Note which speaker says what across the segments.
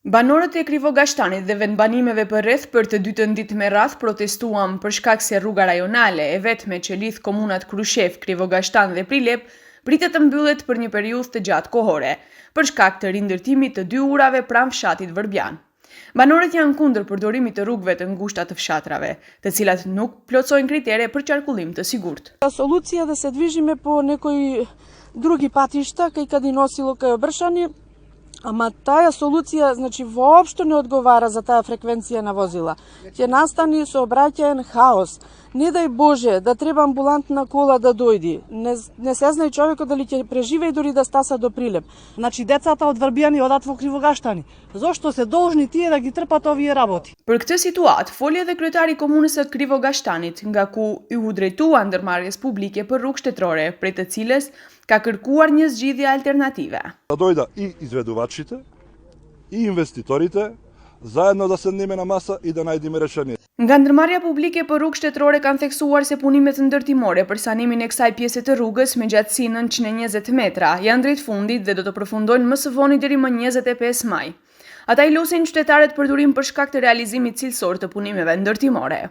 Speaker 1: Banorët e Krivogashtanit dhe vendbanimeve përreth për të dytën ditë me radh protestuan për shkak se rruga rajonale e vetme që lidh komunat Krushev, Krivogashtan dhe Prilep pritet të mbyllet për një periudhë të gjatë kohore, për shkak të rindërtimit të dy urave pranë fshatit Vërbjan. Banorët janë kundër përdorimit të rrugëve të ngushta të fshatrave, të cilat nuk plotësojnë kritere për qarkullim të sigurt.
Speaker 2: Solucija da se движиме по некои други патишта кај каде носило кај Бршани. Ама тая солуција, значи, воопшто не одговара за таа фреквенција на возила. Ќе настани сообраќаен хаос. Не дај Боже да треба амбулантна кола да дојди. Не се знае човекот дали ќе преживее дори да стаса до Прилеп.
Speaker 3: Значи децата од Врбјани одат во Кривогаштани. Зошто се должни тие да ги трпат овие работи?
Speaker 1: Për këtë situatë, foli edhe kryetari i komunës së Krivogashtanit, nga ku i u drejtua ndërmarrjes publike për rrugë shtetërore, prej të cilës ka kërkuar një zgjidhje alternative.
Speaker 4: Да дојда и изведувачите, и инвеститорите, заедно да седнеме на маса и да најдеме решение.
Speaker 1: Nga ndërmarrja publike për rrugë shtetërore kanë theksuar se punimet ndërtimore për sanimin e kësaj pjese të rrugës me gjatësi 920 metra janë drejt fundit dhe do të përfundojnë më së voni deri më 25 maj. Ata i lusin qytetarët për durim për shkak të realizimit cilësor të punimeve ndërtimore.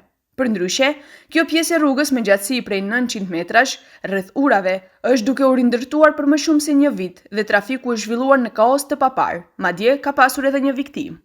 Speaker 1: Përndryshe, kjo pjesë e rrugës me gjatësi prej 900 metrash rreth urave është duke u rindërtuar për më shumë se një vit dhe trafiku është zhvilluar në kaos të papar, madje ka pasur edhe një viktim.